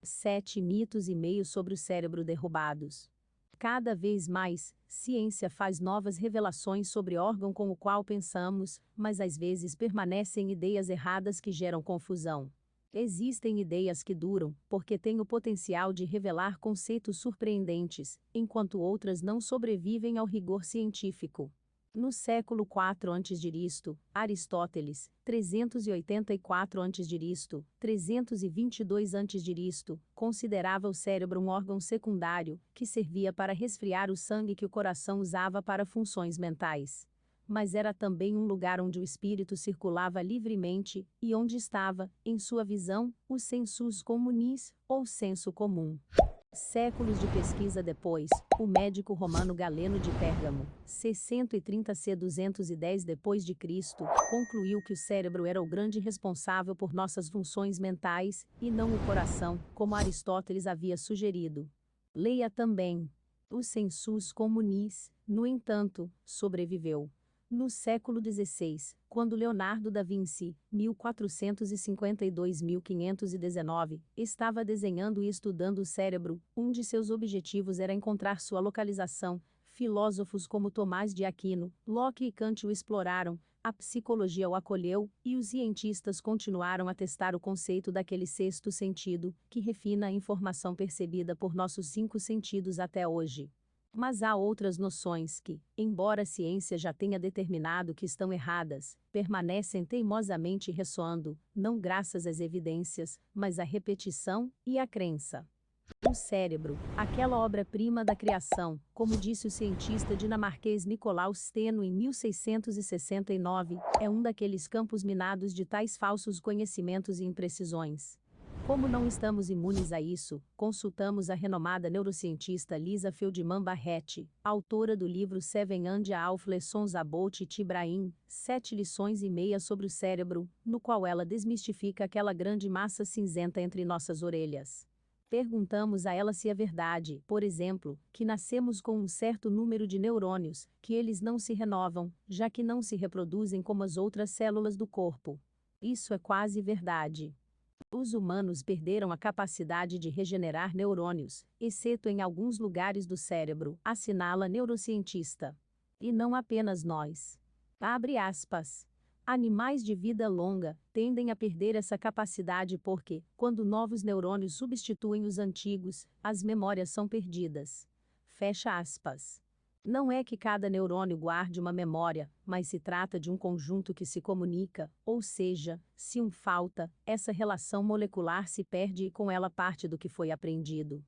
7 mitos e meio sobre o cérebro derrubados. Cada vez mais, ciência faz novas revelações sobre o órgão com o qual pensamos, mas às vezes permanecem ideias erradas que geram confusão. Existem ideias que duram, porque têm o potencial de revelar conceitos surpreendentes, enquanto outras não sobrevivem ao rigor científico. No século IV a.C., Aristóteles, 384 a.C., 322 a.C., considerava o cérebro um órgão secundário, que servia para resfriar o sangue que o coração usava para funções mentais. Mas era também um lugar onde o espírito circulava livremente, e onde estava, em sua visão, o sensus communis, ou senso comum. Séculos de pesquisa depois, o médico romano Galeno de Pérgamo, 630 c. 210 d.C., concluiu que o cérebro era o grande responsável por nossas funções mentais, e não o coração, como Aristóteles havia sugerido. Leia também. O sensus communis, no entanto, sobreviveu. No século XVI, quando Leonardo da Vinci, 1452-1519, estava desenhando e estudando o cérebro, um de seus objetivos era encontrar sua localização. Filósofos como Tomás de Aquino, Locke e Kant o exploraram, a psicologia o acolheu, e os cientistas continuaram a testar o conceito daquele sexto sentido, que refina a informação percebida por nossos 5 sentidos até hoje. Mas há outras noções que, embora a ciência já tenha determinado que estão erradas, permanecem teimosamente ressoando, não graças às evidências, mas à repetição e à crença. O cérebro, aquela obra-prima da criação, como disse o cientista dinamarquês Nicolaus Steno em 1669, é um daqueles campos minados de tais falsos conhecimentos e imprecisões. Como não estamos imunes a isso, consultamos a renomada neurocientista Lisa Feldman Barrett, autora do livro Seven and a Half Lessons About It Brain, 7 lições e meia sobre o cérebro, no qual ela desmistifica aquela grande massa cinzenta entre nossas orelhas. Perguntamos a ela se é verdade, por exemplo, que nascemos com um certo número de neurônios, que eles não se renovam, já que não se reproduzem como as outras células do corpo. Isso é quase verdade. Os humanos perderam a capacidade de regenerar neurônios, exceto em alguns lugares do cérebro, assinala a neurocientista. E não apenas nós. Abre aspas. Animais de vida longa tendem a perder essa capacidade porque, quando novos neurônios substituem os antigos, as memórias são perdidas. Fecha aspas. Não é que cada neurônio guarde uma memória, mas se trata de um conjunto que se comunica, ou seja, se um falta, essa relação molecular se perde e com ela parte do que foi aprendido.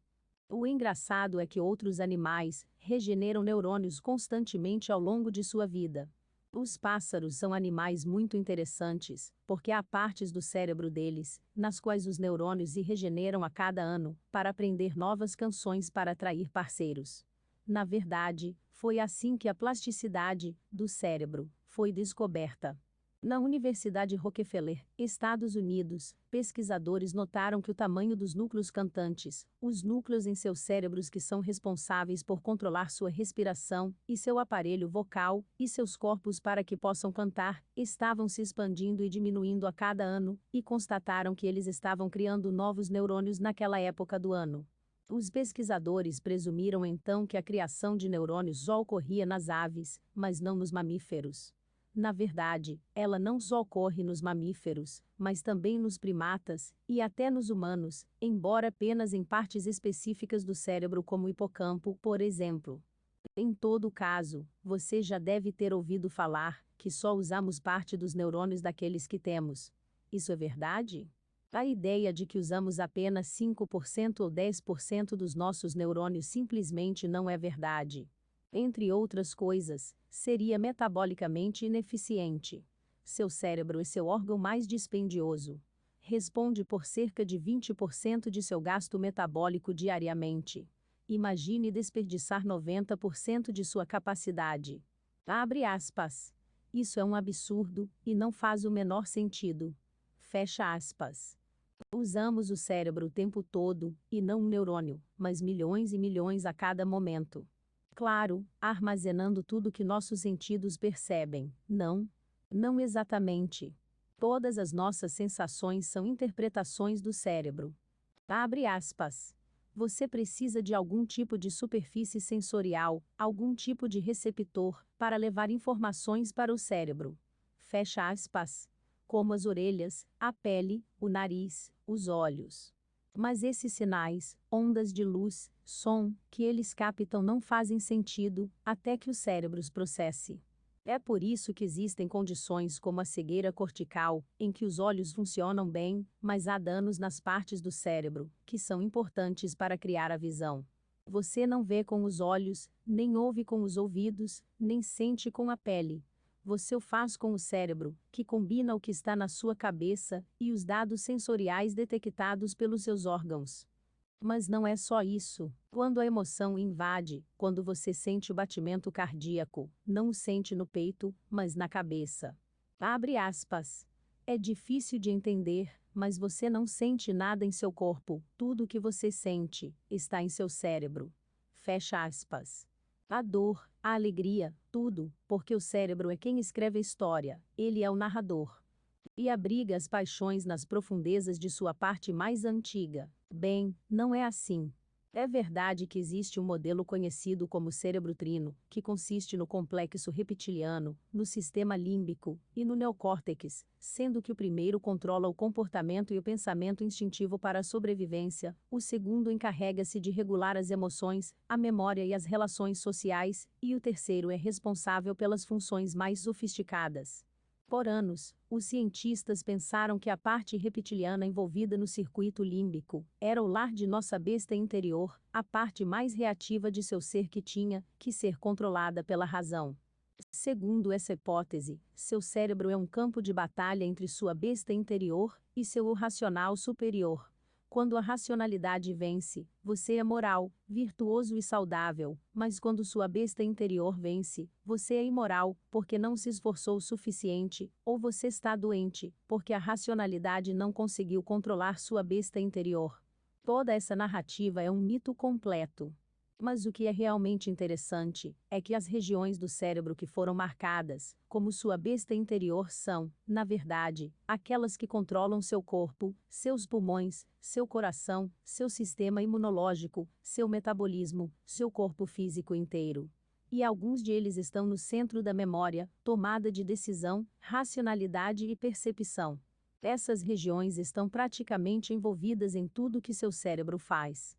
O engraçado é que outros animais regeneram neurônios constantemente ao longo de sua vida. Os pássaros são animais muito interessantes, porque há partes do cérebro deles, nas quais os neurônios se regeneram a cada ano, para aprender novas canções para atrair parceiros. Na verdade, foi assim que a plasticidade do cérebro foi descoberta. Na Universidade Rockefeller, Estados Unidos, pesquisadores notaram que o tamanho dos núcleos cantantes, os núcleos em seus cérebros que são responsáveis por controlar sua respiração, e seu aparelho vocal, e seus corpos para que possam cantar, estavam se expandindo e diminuindo a cada ano, e constataram que eles estavam criando novos neurônios naquela época do ano. Os pesquisadores presumiram então que a criação de neurônios só ocorria nas aves, mas não nos mamíferos. Na verdade, ela não só ocorre nos mamíferos, mas também nos primatas, e até nos humanos, embora apenas em partes específicas do cérebro como o hipocampo, por exemplo. Em todo caso, você já deve ter ouvido falar que só usamos parte dos neurônios daqueles que temos. Isso é verdade? A ideia de que usamos apenas 5% ou 10% dos nossos neurônios simplesmente não é verdade. Entre outras coisas, seria metabolicamente ineficiente. Seu cérebro é seu órgão mais dispendioso. Responde por cerca de 20% de seu gasto metabólico diariamente. Imagine desperdiçar 90% de sua capacidade. Abre aspas. Isso é um absurdo, e não faz o menor sentido. Fecha aspas. Usamos o cérebro o tempo todo, e não um neurônio, mas milhões e milhões a cada momento. Claro, armazenando tudo que nossos sentidos percebem. Não exatamente. Todas as nossas sensações são interpretações do cérebro. Abre aspas. Você precisa de algum tipo de superfície sensorial, algum tipo de receptor, para levar informações para o cérebro. Fecha aspas. Como as orelhas, a pele, o nariz, os olhos. Mas esses sinais, ondas de luz, som, que eles captam não fazem sentido, até que o cérebro os processe. É por isso que existem condições como a cegueira cortical, em que os olhos funcionam bem, mas há danos nas partes do cérebro, que são importantes para criar a visão. Você não vê com os olhos, nem ouve com os ouvidos, nem sente com a pele. Você o faz com o cérebro, que combina o que está na sua cabeça e os dados sensoriais detectados pelos seus órgãos. Mas não é só isso. Quando a emoção invade, quando você sente o batimento cardíaco, não o sente no peito, mas na cabeça. Abre aspas. É difícil de entender, mas você não sente nada em seu corpo, tudo o que você sente está em seu cérebro. Fecha aspas. A dor, a alegria, tudo, porque o cérebro é quem escreve a história, ele é o narrador. E abriga as paixões nas profundezas de sua parte mais antiga. Bem, não é assim. É verdade que existe um modelo conhecido como cérebro trino, que consiste no complexo reptiliano, no sistema límbico e no neocórtex, sendo que o primeiro controla o comportamento e o pensamento instintivo para a sobrevivência, o segundo encarrega-se de regular as emoções, a memória e as relações sociais, e o terceiro é responsável pelas funções mais sofisticadas. Por anos, os cientistas pensaram que a parte reptiliana envolvida no circuito límbico era o lar de nossa besta interior, a parte mais reativa de seu ser que tinha que ser controlada pela razão. Segundo essa hipótese, seu cérebro é um campo de batalha entre sua besta interior e seu eu racional superior. Quando a racionalidade vence, você é moral, virtuoso e saudável, mas quando sua besta interior vence, você é imoral, porque não se esforçou o suficiente, ou você está doente, porque a racionalidade não conseguiu controlar sua besta interior. Toda essa narrativa é um mito completo. Mas o que é realmente interessante é que as regiões do cérebro que foram marcadas, como sua besta interior, são, na verdade, aquelas que controlam seu corpo, seus pulmões, seu coração, seu sistema imunológico, seu metabolismo, seu corpo físico inteiro. E alguns deles estão no centro da memória, tomada de decisão, racionalidade e percepção. Essas regiões estão praticamente envolvidas em tudo que seu cérebro faz.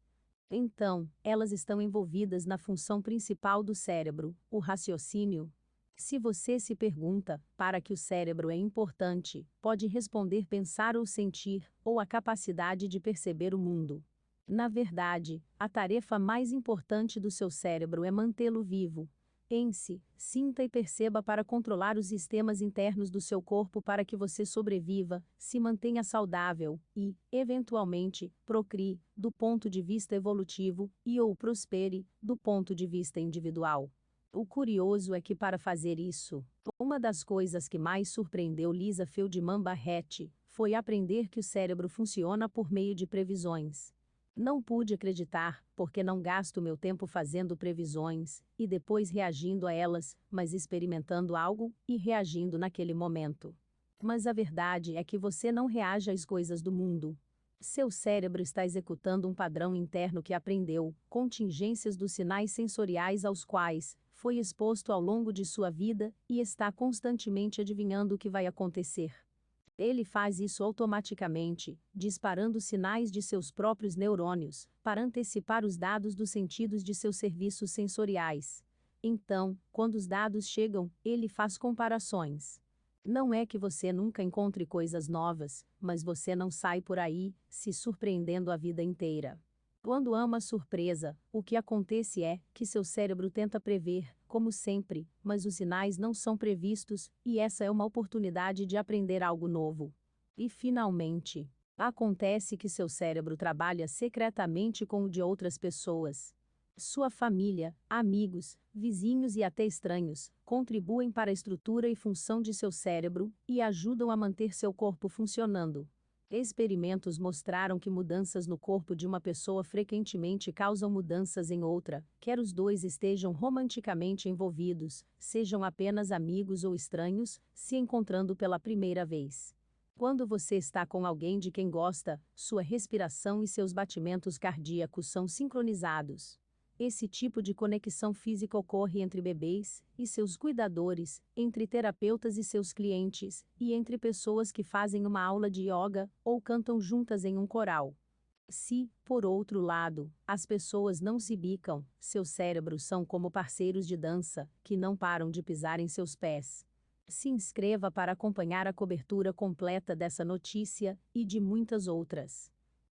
Então, elas estão envolvidas na função principal do cérebro, o raciocínio. Se você se pergunta, para que o cérebro é importante, pode responder pensar ou sentir, ou a capacidade de perceber o mundo. Na verdade, a tarefa mais importante do seu cérebro é mantê-lo vivo. Pense, sinta e perceba para controlar os sistemas internos do seu corpo para que você sobreviva, se mantenha saudável e, eventualmente, procrie, do ponto de vista evolutivo, e/ou prospere, do ponto de vista individual. O curioso é que para fazer isso, uma das coisas que mais surpreendeu Lisa Feldman Barrett foi aprender que o cérebro funciona por meio de previsões. Não pude acreditar, porque não gasto meu tempo fazendo previsões, e depois reagindo a elas, mas experimentando algo, e reagindo naquele momento. Mas a verdade é que você não reage às coisas do mundo. Seu cérebro está executando um padrão interno que aprendeu, contingências dos sinais sensoriais aos quais foi exposto ao longo de sua vida, e está constantemente adivinhando o que vai acontecer. Ele faz isso automaticamente, disparando sinais de seus próprios neurônios, para antecipar os dados dos sentidos de seus serviços sensoriais. Então, quando os dados chegam, ele faz comparações. Não é que você nunca encontre coisas novas, mas você não sai por aí, se surpreendendo a vida inteira. Quando há uma surpresa, o que acontece é que seu cérebro tenta prever, como sempre, mas os sinais não são previstos, e essa é uma oportunidade de aprender algo novo. E finalmente, acontece que seu cérebro trabalha secretamente com o de outras pessoas. Sua família, amigos, vizinhos e até estranhos contribuem para a estrutura e função de seu cérebro e ajudam a manter seu corpo funcionando. Experimentos mostraram que mudanças no corpo de uma pessoa frequentemente causam mudanças em outra, quer os dois estejam romanticamente envolvidos, sejam apenas amigos ou estranhos, se encontrando pela primeira vez. Quando você está com alguém de quem gosta, sua respiração e seus batimentos cardíacos são sincronizados. Esse tipo de conexão física ocorre entre bebês e seus cuidadores, entre terapeutas e seus clientes, e entre pessoas que fazem uma aula de yoga ou cantam juntas em um coral. Se, por outro lado, as pessoas não se bicam, seus cérebros são como parceiros de dança, que não param de pisar em seus pés. Se inscreva para acompanhar a cobertura completa dessa notícia e de muitas outras.